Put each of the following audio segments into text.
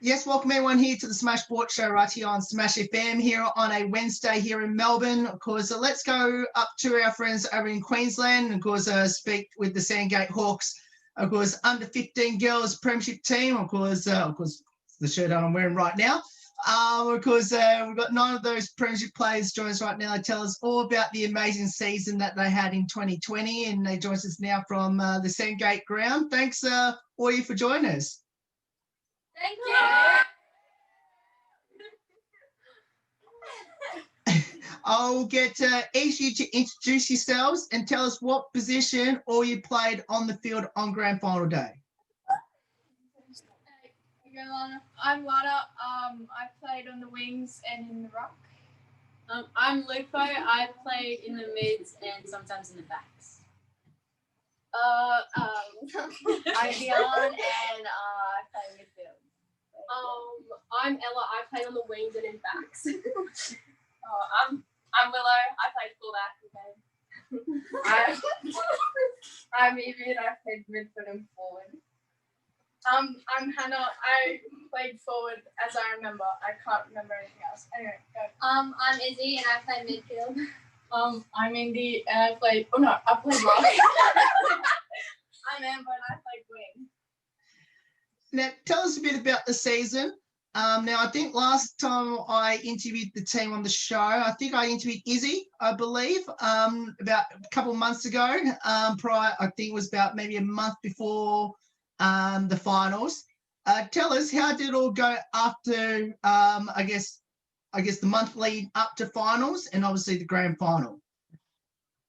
Yes, welcome everyone here to the Smash Sports Show right here on Smash FM here on a Wednesday here in Melbourne. Of course, let's go up to our friends over in Queensland and of course speak with the Sandgate Hawks. Of course, under 15 girls Premiership team. Of course, the shirt that I'm wearing right now. Of course, we've got 9 of those Premiership players join us right now. They tell us all about the amazing season that they had in 2020, and they join us now from the Sandgate ground. Thanks, all you for joining us. Thank you. I'll get each of you to introduce yourselves and tell us what position all you played on the field on grand final day. I'm Lana. I played on the wings and in the ruck. I'm Lupo. I played in the mids and sometimes in the backs. I'm Dion and I play midfield. I'm Ella. I played on the wings and in backs. I'm Willow. I played fullback again. I'm Evie and I played midfield and forward. I'm Hannah. I played forward as I remember. I can't remember anything else. Anyway, go. I'm Izzy and I play midfield. I'm Indy and I played. Oh no, I played rock. I'm Amber and I played wing. Now, tell us a bit about the season. Now, I think last time I interviewed the team on the show, I think I interviewed Izzy, I believe, about a couple of months ago. Prior, I think it was about maybe a month before the finals. Tell us, how did it all go after, I guess the month lead up to finals and obviously the grand final?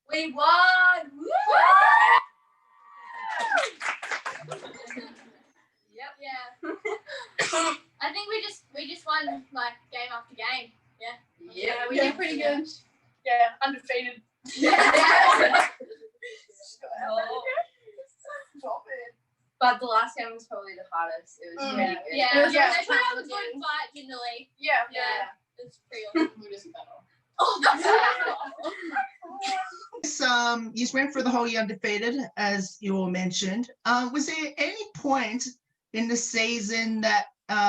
We won! Woo! Yep. Yeah. I think we just won like game after game. Yeah. Yeah, we did pretty good. Yeah, undefeated. Stop it. But the last game was probably the hardest. It was really good. Yeah. It was They like put up a good fight in the league. Yeah. It's pretty awesome. We're just better. You just went through the whole year undefeated, as you all mentioned. Was there any point in the season that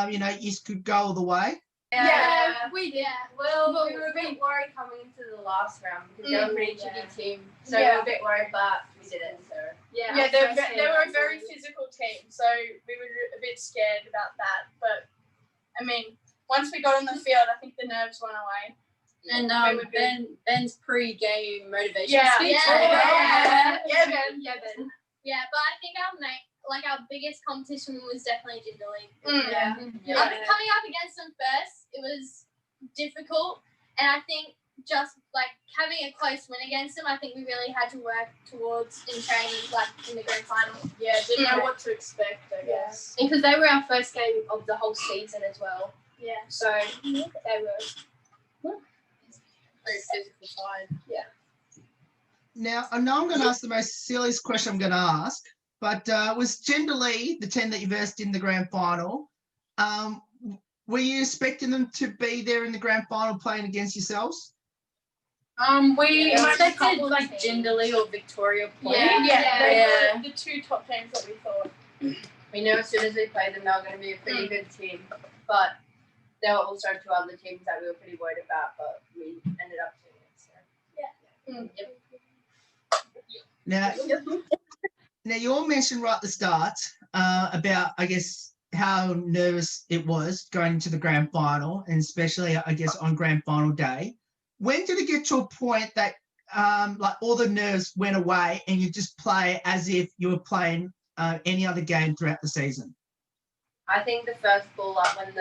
you could go all the way? Yeah, we did. Well, we were a bit worried coming into the last round because they were a pretty tricky team. So we were a bit worried, but we did it. So they were a very physical team, so we were a bit scared about that. But I mean, once we got on the field, I think the nerves went away. And Ben's pre-game motivation Ben. speech. Yeah, but I think our biggest competition was definitely Gender League. Yeah. Coming up against them first, it was difficult, and I think just like having a close win against them, I think we really had to work towards in training, like in the grand final. Yeah, didn't know what to expect, I guess. Because they were our first game of the whole season as well. Yeah. So they were very physical side. Yeah. Now, I know I'm going to ask the most silliest question I'm going to ask, but was Gender League, the team that you versed in the grand final, were you expecting them to be there in the grand final playing against yourselves? We expected like Jindalee or Victoria Point. They were the 2 top teams that we thought. we knew as soon as we played them, they were going to be a pretty good team. But there were also 2 other teams that we were pretty worried about, but we ended up doing it. So. Now, you all mentioned right at the start about, I guess, how nervous it was going into the grand final, and especially, I guess, on grand final day. When did it get to a point that like all the nerves went away and you just play as if you were playing any other game throughout the season? I think the first ball up, when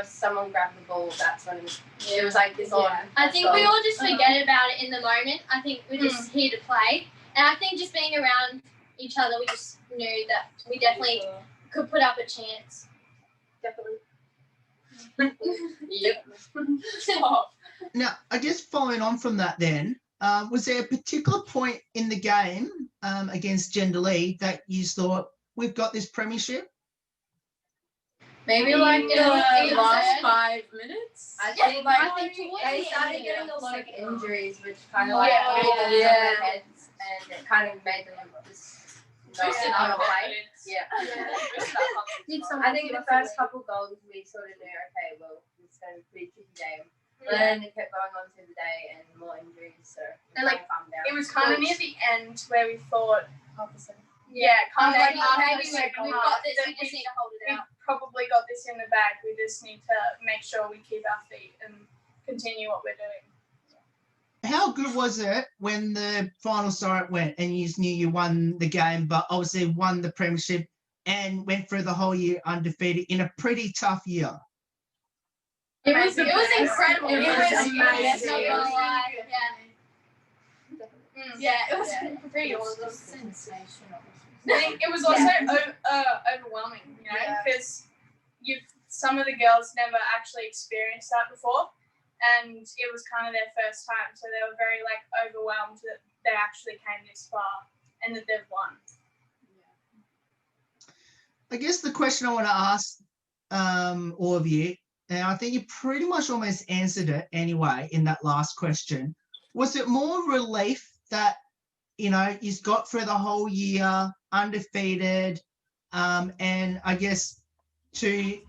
someone grabbed the ball, that's when it was like this on. I think we all just forget about it in the moment. I think we're just here to play. And I think just being around each other, we just knew that we definitely could put up a chance. Definitely. Yep. Now, I guess following on from that then, was there a particular point in the game against Gender League that you thought, we've got this premiership? Maybe like in the last 5 minutes. I think they started getting a lot of injuries, which kind of made them their heads, and it kind of made them just Boosted not our away. confidence. Yeah. Boosted our confidence. Did someone I think give the us a first link? couple goals we sort of knew, okay, well, it's going to be a pretty tricky game. But then it kept going on through the day and more injuries, so And, like, calmed down. It was kind of near the end where we thought, yeah, kind of like Maybe the second we've half got this. that We just need to hold it we out. probably got this in the bag. We just need to make sure we keep our feet and continue what we're doing. How good was it when the final siren went and you just knew you won the game, but obviously won the Premiership and went through the whole year undefeated in a pretty tough year? It was incredible. It was amazing. Not gonna lie. Yeah, it was pretty It was awesome. sensational. I think it was also overwhelming, you know, because some of the girls never actually experienced that before, and it was kind of their first time, so they were very like overwhelmed that they actually came this far and that they've won. I guess the question I want to ask all of you, and I think you pretty much almost answered it anyway in that last question, was it more relief that, you know, you got through the whole year undefeated, and I guess and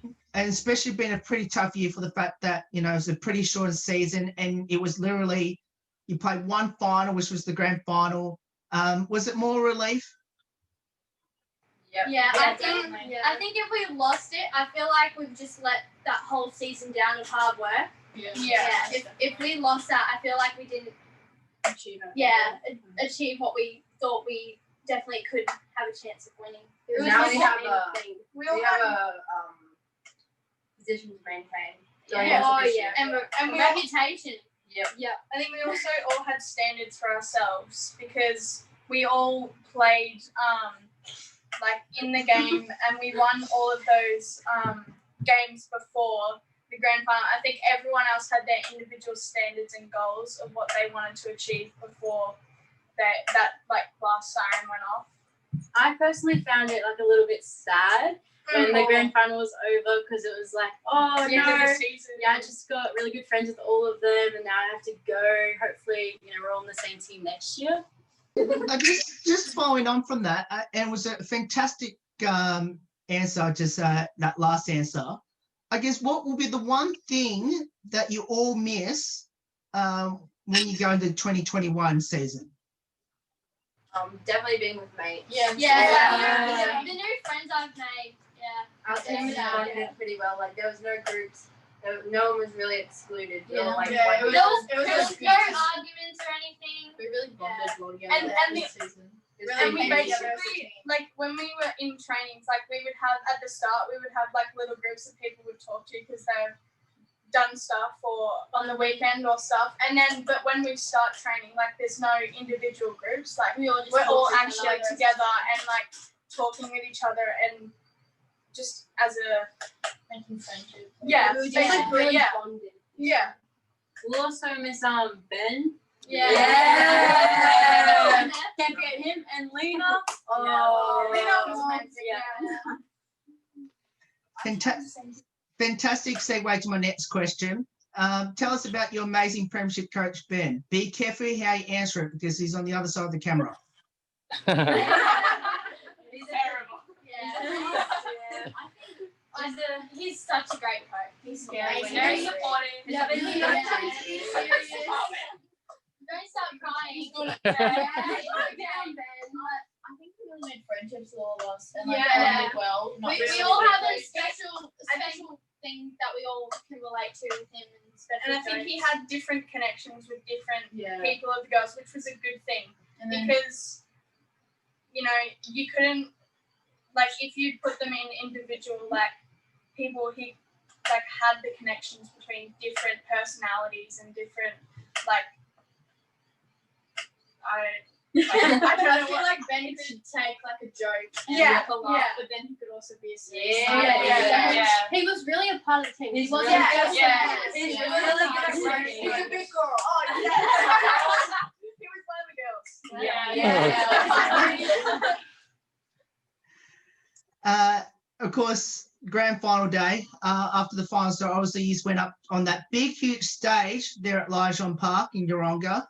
especially been a pretty tough year for the fact that, you know, it was a pretty short season and it was literally, you played one final, which was the grand final. Was it more relief? Yep. Yeah, I think if we lost it, I feel like we've just let that whole season down of hard work. Yeah. If we lost that, I feel like we didn't achieve what we thought we definitely could have a chance of winning. It was Now just we one have main a- thing. We We all have had, a position to maintain. And we reputation. I think we also all had standards for ourselves because we all played like in the game and we won all of those games before the grand final. I think everyone else had their individual standards and goals of what they wanted to achieve before that like last siren went off. I personally found it like a little bit sad when the grand final was over because it was like, oh End of no, the season. yeah, I just got really good friends with all of them, and now I have to go. Hopefully, you know, we're all on the same team next year. I guess just following on from that, and it was a fantastic answer, just that last answer. I guess what will be the one thing that you all miss when you go into the 2021 season? Definitely being with mates. The new friends I've made. Our team was bonded pretty well. Like there was no groups. No one was really excluded. We all, like, There one was group. no arguments or anything. We really bonded well together And this season. And we Really basically, like, when we were in trainings, like, we would have, at the start, we would have, like, little groups that people would talk to because they've done stuff or on the weekend or stuff. And then, but when we start training, like, there's no individual groups. Like, we're all actually together and, like, talking with each other and just as a... Making friendship. Yeah, We were just basically, really yeah. bonded. Yeah. We'll also miss Ben. Yeah. Can't forget him and Lena. Oh, Lena was amazing. Fantastic segue to my next question. Tell us about your amazing Premiership coach, Ben. Be careful how you answer it because he's on the other side of the camera. He's terrible. He's such a great coach. He's He's very supportive. Yeah, but he Don't stop crying. He's good at I think we really made friendships with all of us and Yeah. bonded well. Not We really all have a like- special thing that we all can relate to with him. And I think he had different connections with different Yeah. people of the girls, which was a good thing And then because, you know, you couldn't, like, if you put them in individual, like, people, he, like, had the connections between different personalities and different, like, I don't know feel what. like Ben could take like a joke and Yeah, like a laugh, yeah. but then he could also be a serious. Yeah. He was really a part of the team. He wasn't Yeah, just yeah. He's Yeah. really good at He's writing. a big girl. Oh, yeah. He was one of the girls. Of course, grand final day, after the final start, obviously you just went up on that big, huge stage there at Lijon Park in Yeronga.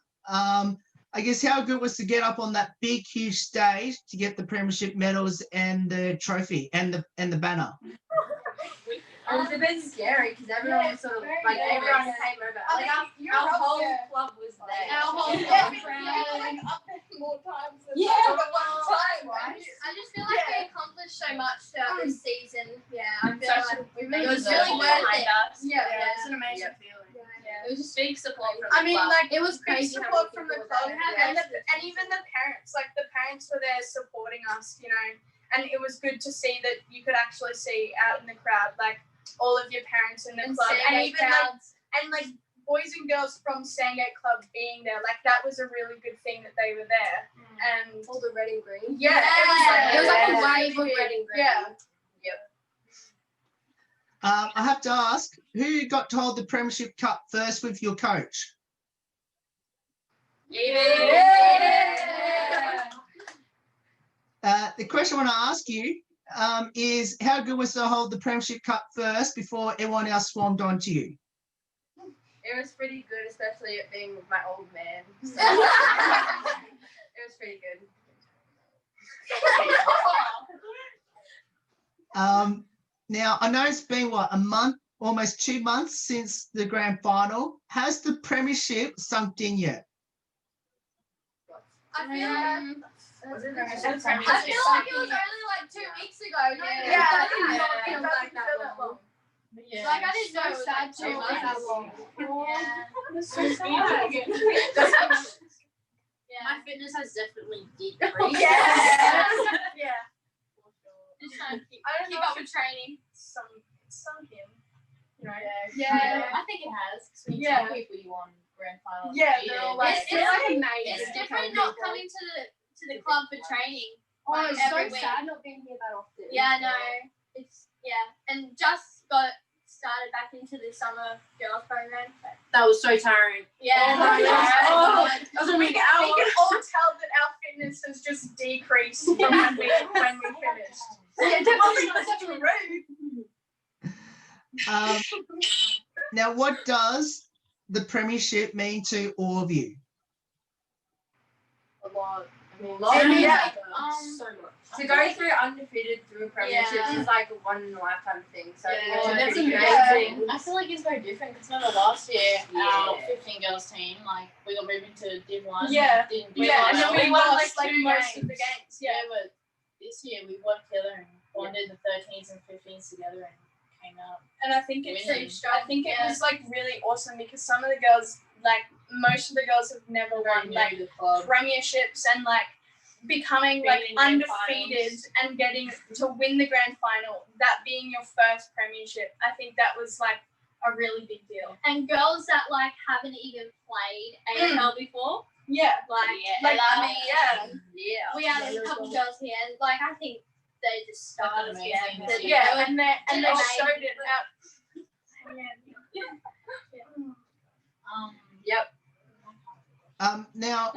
I guess how good was to get up on that big, huge stage to get the premiership medals and the trophy and the banner? It was a bit scary because everyone was sort of like everyone came over. Like our whole club was there. Our whole Yeah, club. going up there more times than Yeah. at one time, right? I just feel like we accomplished so much throughout this season. Yeah, I feel like We it was really worth it. Yeah, Yeah. it's an amazing feeling. It was just big support from I mean, like, it was big crazy. support from the club Yeah. and even the parents. Like, the parents were there supporting us, you know, and it was good to see that you could actually see out in the crowd, like, all of your parents in the club, and even like boys and girls from Sandgate Club being there. Like, that was a really good thing that they were there. And All the red and green. yeah, It was like a wave wave of red and green. Yeah. I have to ask, who got to hold the Premiership Cup first with your coach? The question I want to ask you is, how good was to hold the Premiership Cup first before everyone else swarmed onto you? It was pretty good, especially it being with my old man. So it was pretty good. Now, I know it's been, a month, almost 2 months since the grand final. Has the Premiership sunk in yet? I feel like Was it I feel like it was only like 2 weeks ago. Yeah. That did not It feel doesn't like feel that that long. long. Yeah. Like I didn't know it was sad like to 2 know months. that long. Yeah. It's so sad. My fitness has definitely decreased. Yeah. Just trying to I don't keep know up if with training. sunk in. You know? Yeah. I think it has because when you Yeah. tell people you won grand final. Yeah, they're all like, It's like amazing. It's different not coming to the club for training. Oh, it's so every week. sad not being here that often. Yeah, no. It's and just got started back into the summer girls program. So. That was so tiring. Yeah. That was a big we hour. can all tell that our fitness has just decreased from when we finished. Now, what does the Premiership mean to all of you? A lot. I mean, Yeah. So much. to go through undefeated through premierships Yeah. is like a one in a lifetime thing. So I think Yeah, it's that's pretty amazing. good. I feel like it's very different because remember last year our Yeah. 15 girls team, like we got moved into Div 1. Yeah. Didn't do Yeah, well. and then we won like most of the games. Yeah, but this year we worked together and bonded the 13s and 15s together and came out. And I think it's Winning. I think it was like really awesome because some of the girls, like most of the girls have never won like the club. premierships and like becoming Being like in grand undefeated and getting to win the grand final, that being your first premiership. I think that was like a really big deal. And girls that like haven't even played AFL before, Yeah. like Like, I mean, Yeah. we had a couple girls here, and like I think they just started. That's Yeah, amazing. they- Yeah, they and they amazing. showed it out. Yep. Now,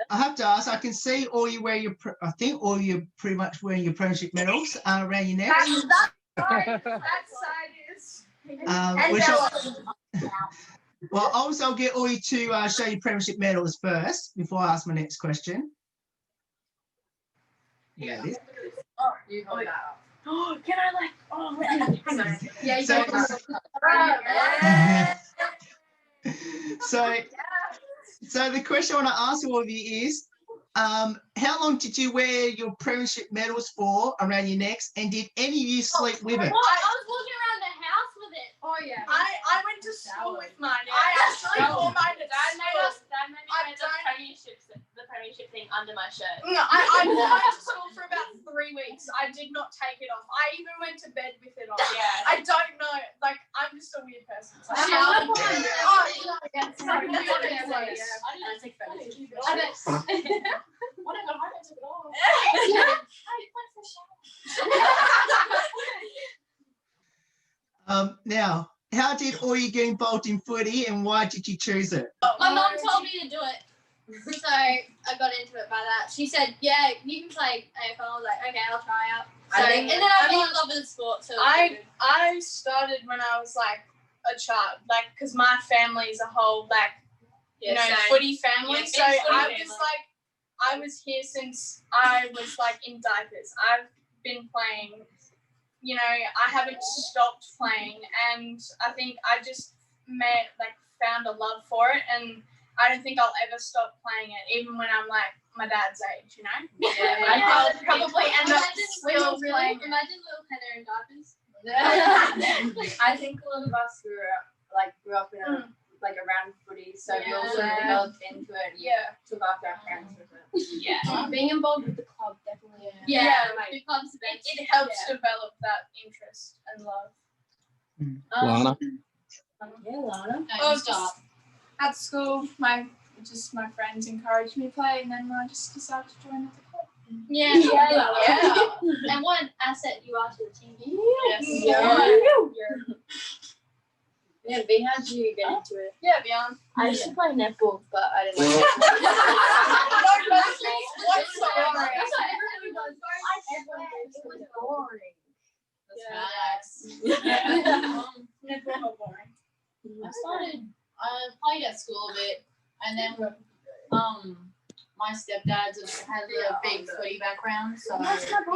I have to ask, I can see all you wear your, I think all you're pretty much wearing your Premiership medals around your neck. That side is. And Which Bella. Well, obviously I'll get all you to show your Premiership medals first before I ask my next question. Yeah, this. You hold that up. Oh, can I like? Oh, Yeah, you So- go. So the question I want to ask all of you is, how long did you wear your Premiership medals for around your necks, and did any of you sleep with it? Well, I was walking around the house with it. Oh yeah. I went to school with mine. Yeah. I actually wore mine at Dad made school. us. Dad made me I've wear done- the premiership thing under my shirt. No, I wore mine to school for about 3 weeks. I did not take it off. I even went to bed with it on. Yeah. I don't know. Like, I'm just a weird person. So Yeah. I didn't take photos. When I got home, I took it off. Now, how did all you get involved in footy, and why did you choose it? My mum told me to do it, so I got into it by that. She said, "Yeah, you can play AFL." I was like, "Okay, I'll try out." So, I think- and then I fell in love with the sport. So it was good. I started when I was like a child, like, because my family as a whole, like, footy family. Yeah, so big footy I family. was like, I was here since I was like in diapers. I've been playing. You know, I haven't stopped playing, and I think I just found a love for it, and I don't think I'll ever stop playing it, even when I'm like my dad's age. You know. I'll probably end up still playing. Imagine little Hannah in diapers. I think a lot of us grew up in a, like around footy, so we all sort of developed into it. Yeah. Took after our parents with it. Yeah. Being involved with the club definitely. Like, the club's the best. it helps develop that interest and love. Lana? Yeah, Lana. Oh, just at school, my friends encouraged me to play, and then I just decided to join the club. Yeah. And what an asset you are to the team. Yeah, B, how did you get into it? Yeah, beyond. I used to play netball, but I didn't like What's That's what everybody does. it was boring. Netball boring. I played at school a bit, and then my stepdad has a big footy background, so he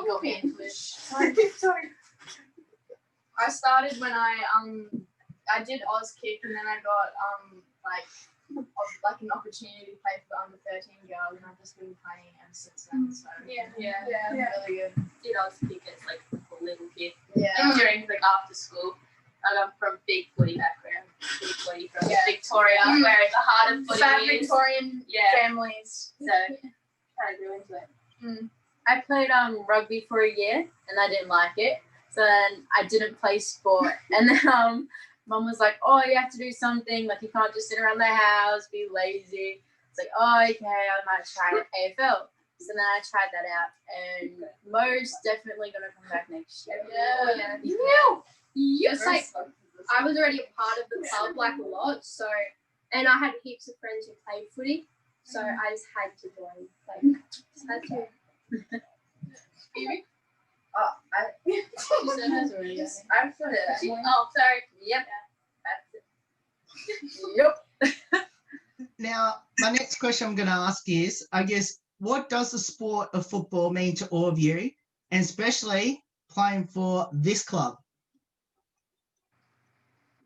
got me into it. Sorry. I started when I did Auskick, and then I got like an opportunity to play for the under 13 girls, and I've just been playing ever since then. So really good. Did I was kick as like a little kid. Yeah. During like after school. I'm from big footy background. Big footy from Victoria, Mm. where it's the heart of footy Fat is. Victorian families. So kind of grew into it. I played rugby for a year and I didn't like it. So then I didn't play sport. And then Mum was like, oh, you have to do something. Like you can't just sit around the house, be lazy. It's like, oh, okay, I might try AFL. So then I tried that out, and most definitely gonna come back next year. It's like I was already a part of the club like a lot, so and I had heaps of friends who played footy, so I just had to join. Like just had to. You said hers already. I've said it actually. Oh, sorry. Yep. Yep. Now, my next question I'm going to ask is, I guess, what does the sport of football mean to all of you, and especially playing for this club?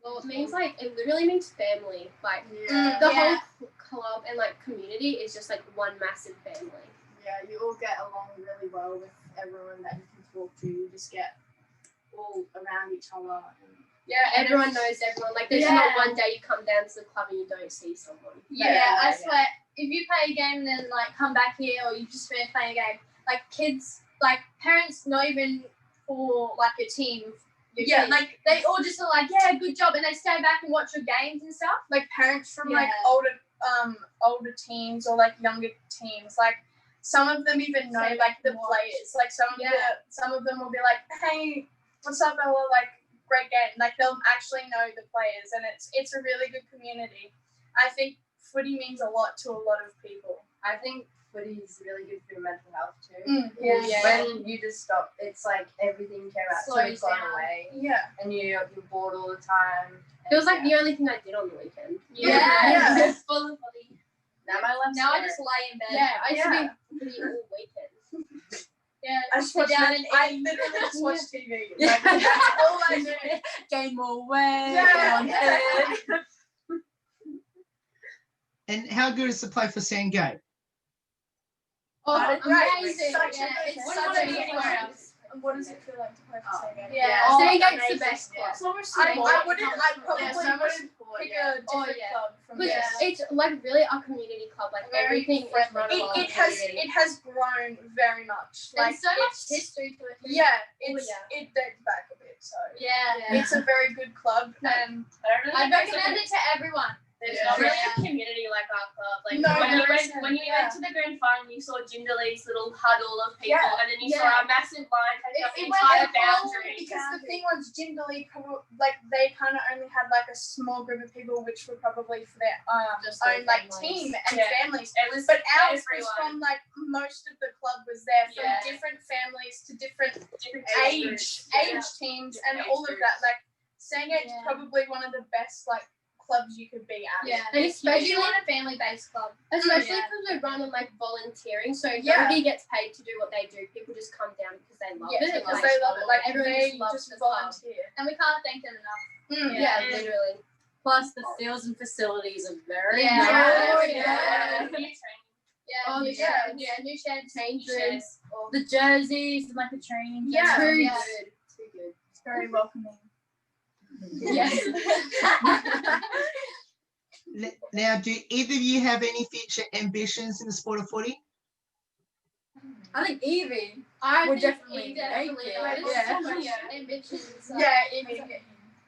Well, it means it literally means family. Like Yeah. the whole club and like community is just like one massive family. Yeah, you all get along really well with everyone that you can talk to. You just get all around each other. Everyone knows everyone. Like there's not one day you come down to the club and you don't see someone. I swear, if you play a game and then like come back here, or you just finish playing a game, like kids, like parents, not even for like your team. Like they all just are like, yeah, good job, and they stay back and watch your games and stuff. Like parents from like older teams or like younger teams, like some of them even know like the players. Like some of them will be like, hey, what's up, Ella? Like great game. Like they'll actually know the players, and it's a really good community. I think footy means a lot to a lot of people. I think footy is really good for your mental health too. When you just stop, it's like everything you care about sort of gone away. Yeah. And you're bored all the time. It was like the only thing I did on the weekend. It's full of footy. Now my life's Now I better. just lay in bed. Yeah, I used to be footy all weekend. I just watch down and I literally just watch TV. Like, that's all I do. Game away. Yeah. And how good is to play for Sandgate? Oh, amazing. It's such a good club. What does it feel like to play for Sandgate? Sandgate's the best club. So much support. I probably wouldn't pick a different club from there. It's like really a community club. Like Very everything is run along. It has grown very much. Like There's so much history to it. It dates back a bit. So it's a very good club, and I'd recommend it to everyone. There's not really a community like our club. Like No, when you went to the grand final, you saw Jindalee's little huddle of people, and then you saw a massive line taking up the entire boundary. Because the thing was, Jindalee they kind of only had like a small group of people, which were probably for their own like team and families. But ours was from like most of the club was there from different families to different age teams and all of that. Like Sandgate's probably one of the best like clubs you could be at. Yeah, And especially especially on a family-based club. Especially Yeah. because we run on like volunteering, so Yeah. nobody gets paid to do what they do. People just come down because they love Yeah, it. because Like, they love it. Like everyone they just loves just the club. volunteer. And we can't thank them enough. Yeah, literally. Plus, the fields and facilities are very Yeah. nice. Yeah. Oh, New yeah. shed. Yeah, new sheds. Change Sheds. rooms. The jerseys and like the training. Yeah. Too Yeah. good. Too good. It's very welcoming. Yes. Now, do either of you have any future ambitions in the sport of footy? I think Evie I would think definitely he make definitely it. does. Yeah. Ambitions. Yeah, Evie.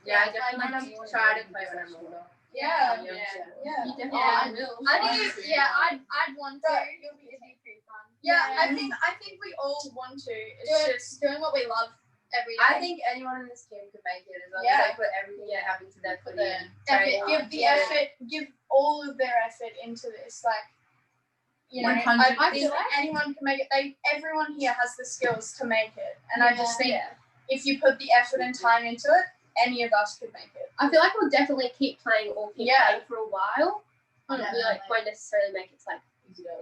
Yeah, I definitely want to try to play when I'm older. Yeah. You definitely Yeah. will. I think I'd want to. Right. It'd be pretty fun. Yeah, I think we all want to. It's just Doing what we love every day. I think anyone in this team could make it as long Yeah. as they put everything they have into their footy and effort, train give hard. the effort, give all of their effort into this. Like, you know, I 100%. feel like anyone can make it. Everyone here has the skills to make it, and I just think if you put the effort and time into it, any of us could make it. I feel like we'll definitely keep playing or keep Yeah. playing for a while. We like won't necessarily make it to like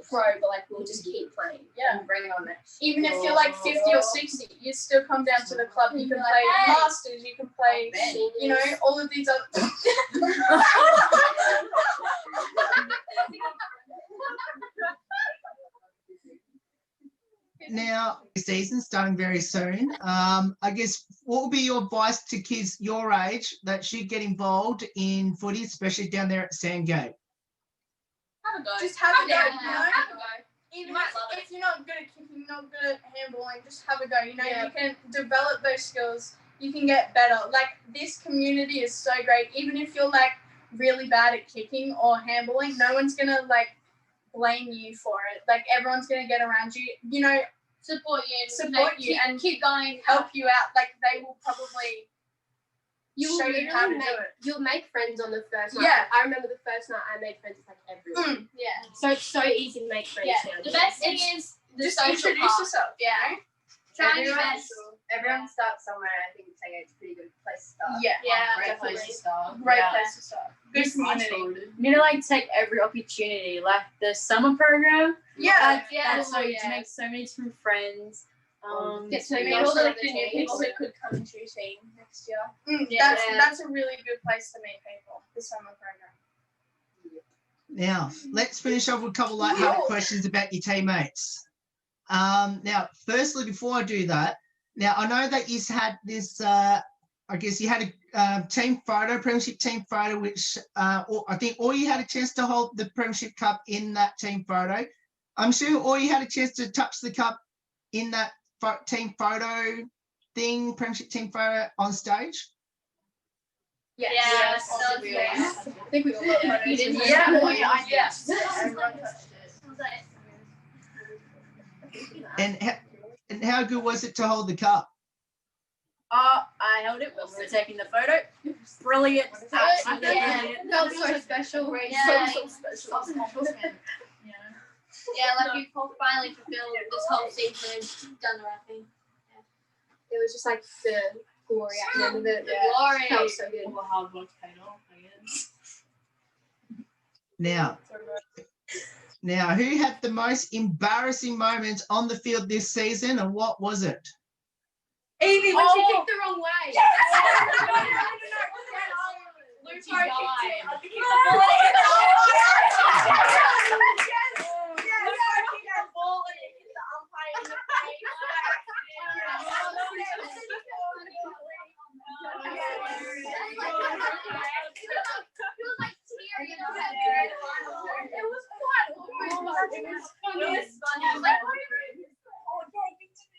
pro, but like we'll just keep playing. Yeah. And bring on next. Even if you're like 50 or 60, you still come down to the club. You can play masters. You can play, you know, all of these other. Now, season starting very soon. I guess what would be your advice to kids your age that should get involved in footy, especially down there at Sandgate? Have a go. Just have a go. Yeah, You know? have a go. Even You might love if you're not good at kicking, you're not good at handballing, just have a go. You know, Yeah. you can develop those skills. You can get better. Like, this community is so great. Even if you're like really bad at kicking or handballing, no one's gonna like blame you for it. Like, everyone's gonna get around you. You know, Support you. support you and keep going. help you out. Like, they will probably You show will you how to literally do make, it. you'll make friends on the first night. Yeah. I remember the first night I made friends with like everyone. Yeah. So it's so easy to make friends Yeah. now. The best thing is the Just social introduce part. yourself. Yeah. Try your best. Everyone starts somewhere. I think Taigum's a pretty good place to start. Yeah. Yeah. Great definitely. place to start. Great Yeah. place to start. Good community. You need to like take every opportunity, like the summer program. Yeah. That's so Yeah. you make so many different friends. Get to Meet know all most the of the new team. people that could come into your team next year. Yeah. That's a really good place to meet people, the summer program. Now, let's finish off with a couple light-hearted questions about your teammates. Now, firstly, before I do that, now I know that you had this, I guess you had a team photo, Premiership team photo, which I think all you had a chance to hold the Premiership Cup in that team photo. I'm sure all you had a chance to touch the cup in that team photo thing, Premiership team photo on stage. Yes. Yes. That was great. I think we all got photos. You didn't Yeah. Yes. Everyone touched it. And how good was it to hold the cup? I held it while we were taking the photo. Brilliant. Absolutely Yeah. brilliant. Felt so special. Yeah. So special. Yeah, like you finally fulfilled this whole season and done the right thing. It was just like the glory at the end of it. The glory. Felt so good. All the hard work paid off, I guess. Now, who had the most embarrassing moments on the field this season, and what was it? Evie, when she kicked the wrong way. Lucy died.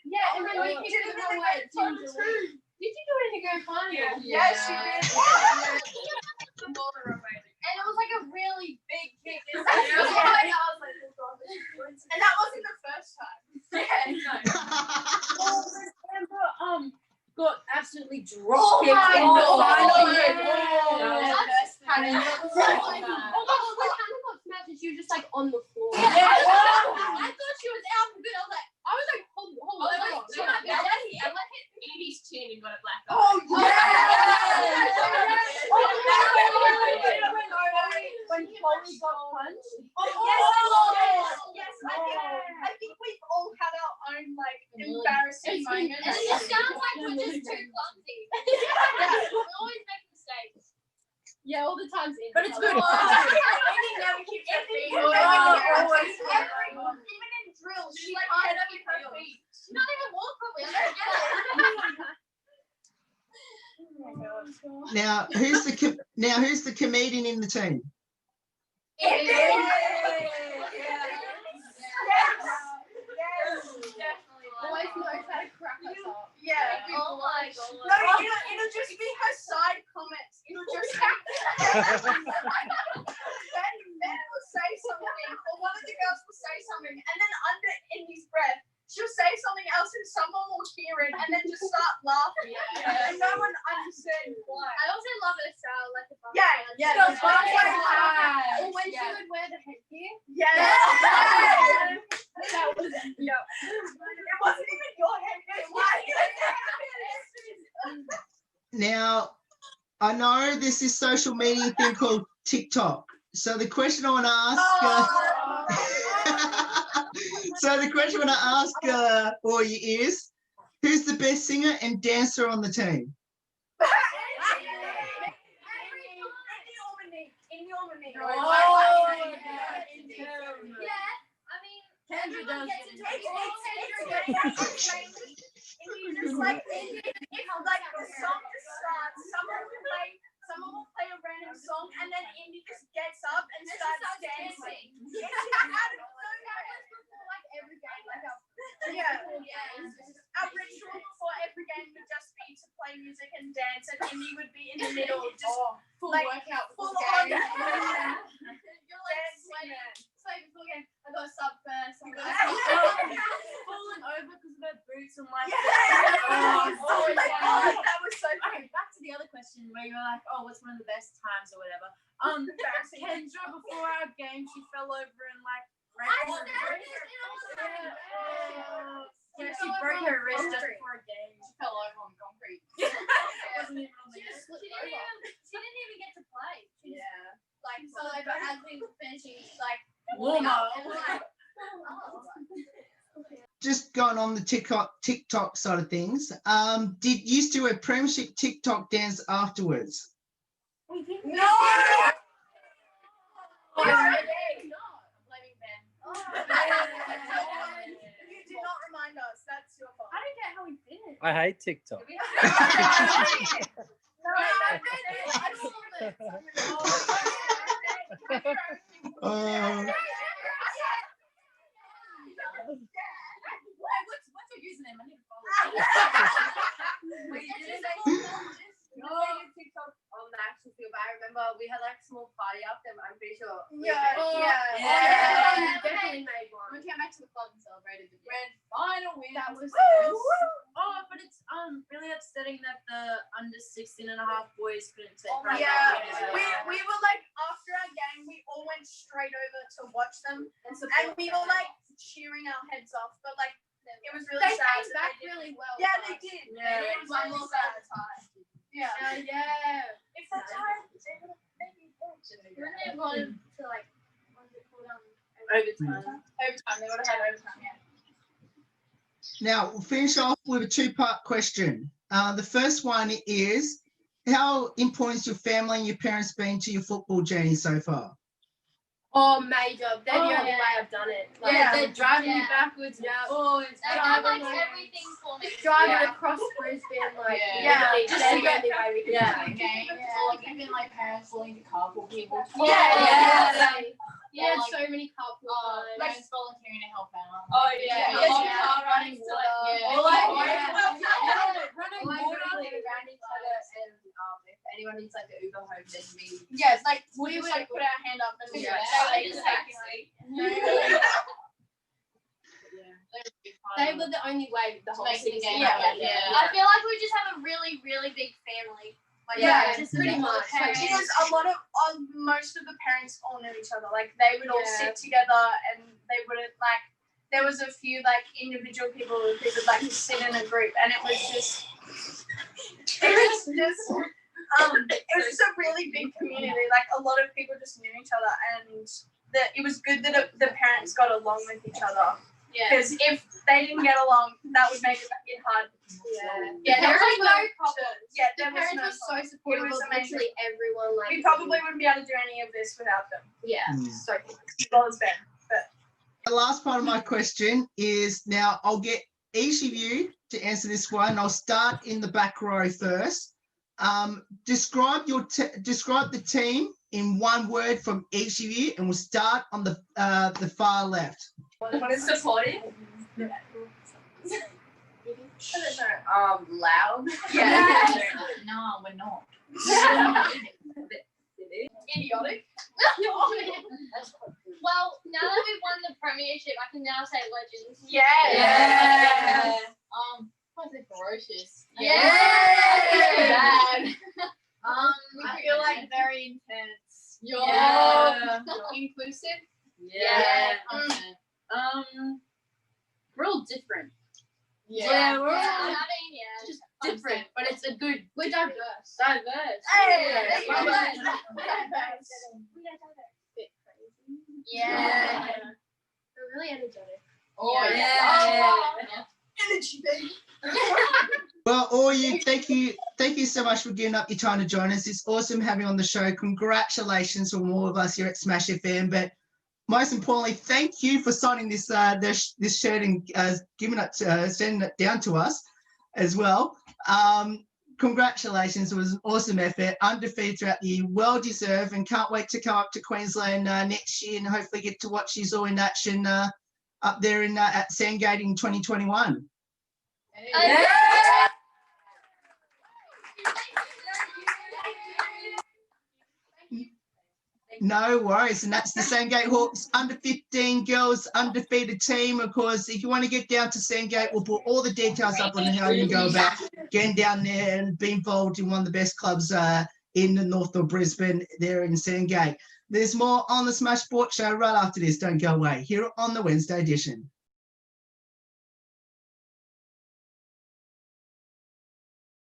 Yeah, and then we kicked the wrong way. Did you do it in the grand final? Yes, she did. And it was like a really big kick. And that wasn't the first time. Remember, got absolutely drop kicked my in the God. final. She was just like on the floor. I thought she was out for good. I was like, hold on. I let hit Edie's chin and got it black. Oh, yeah. Mommy got punched. Yes. I think we've all had our own like embarrassing moments. And it sounds like we're just too clumsy. We always make mistakes. Yeah, all the times. But it's good. Andy never keeps her feet. Even in drill, she like head over her feet. She can't even walk properly. I don't get it. Now, who's the comedian in the team? Always knows how to crack us up. Yeah. Oh my god. No, it'll just be her side comments. It'll just Ben will say something, or one of the girls will say something, and then under Indy's breath, she'll say something else, and someone will hear it, and then just start laughing, and no one understands why. I also love her style, like the butterfly. Or when she would wear the headgear. Yes. That was It wasn't even your head. Now, I know there's this social media thing called TikTok. So the question I want to ask, for you is, who's the best singer and dancer on the team? Kendra does. Just like if like the song just starts, someone will play a random song, and then Indy just gets up and starts dancing. every game. Our ritual before every game would just be to play music and dance, and Indy would be in the middle, just Full like workout. full Full on. game. You're like sweating. It's like before game. I got a sub first. Falling over because of her boots and like. That was so Okay, back to the other question where you were like, oh, what's one of the best times or whatever. Kendra, before our game, she fell over and like broke her wrist. Yeah, she broke her wrist just before a game. She fell over on concrete. Wasn't even on the She didn't even get to play. She just, Like, so like as we were finishing, like warm up. and like, Just going on the TikTok side of things, did you used to do a Premiership TikTok dance afterwards? We didn't. No! I'm blaming Ben. You did not remind us. That's your fault. I don't get how we did it. I hate TikTok. What's your username? I need to follow. TikTok on the actual field, but I remember we had like a small party after. I'm pretty sure. Definitely made one. We came back to the club and celebrated the Grand final win. That was Oh, but it's really upsetting that the under 16.5 boys couldn't take part. We were like, after our game, we all went straight over to watch them, and we were like cheering our heads off, but like it was really They sad. came back really well. Yeah, they did. Yeah. It was one more sad time. Yeah. If that time, they would have maybe won. when they wanted to like, what was it called? Overtime. Overtime, they would have had overtime, yeah. Now, we'll finish off with a two-part question. The first one is, how important has your family and your parents been to your football journey so far? Oh, major. They're the only way I've done it. Like, They're driving me backwards. Always They done like everything for me. driving across Brisbane. Like, Yeah. just the only way we can do it. Games, or like even like parents willing to carpool people. Yeah, so many carpool times. Like volunteering to help out. Car running Running Like water. really around each other, and if anyone needs like an Uber home, then we. Yes, like we would like put our hand up and Yeah. they Just would like, They were the only way the whole Make the season. game happen. I feel like we just have a really, really big family. Yeah, just pretty much. Like, because a lot of most of the parents all knew each other. Like they would all sit together, and they wouldn't like. There was a few like individual people who would like sit in a group, and it was just It was just a really big community. Like a lot of people just knew each other, and it was good that the parents got along with each other. Yeah. Because if they didn't get along, that would make it hard. Yeah, there was no problems. Yeah, The there was parents no were so problem. supportive It was of amazing. literally everyone. Like We probably wouldn't be able to do any of this without them. Yeah, so As well as Ben. The last part of my question is, now I'll get each of you to answer this one. I'll start in the back row first. Describe the team in one word from each of you, and we'll start on the far left. What is supportive? Loud. Yeah. No, we're not. Idiotic. well, now that we've won the Premiership, I can now say legends. Yeah. I say ferocious. Yeah. I feel like very intense. Inclusive. Yeah. Real different. Yeah, we're all Yeah. Just different, but it's a good. We're diverse. Hey. Yeah. We're really energetic. Oh yeah. Energy, baby. Well, all you, thank you so much for giving up your time to join us. It's awesome having you on the show. Congratulations from all of us here at Smash FM. But most importantly, thank you for signing this this shirt and sending it down to us as well. Congratulations. It was an awesome effort. Undefeated throughout the year. Well deserved, and can't wait to come up to Queensland next year and hopefully get to watch you all in action up there at Sandgate in 2021. No worries, and that's the Sandgate Hawks under 15 girls undefeated team. Of course, if you want to get down to Sandgate, we'll put all the details up on how you can go about getting down there and be involved in one of the best clubs in the north of Brisbane there in Sandgate. There's more on the Smash Sports Show right after this. Don't go away. Here on the Wednesday edition.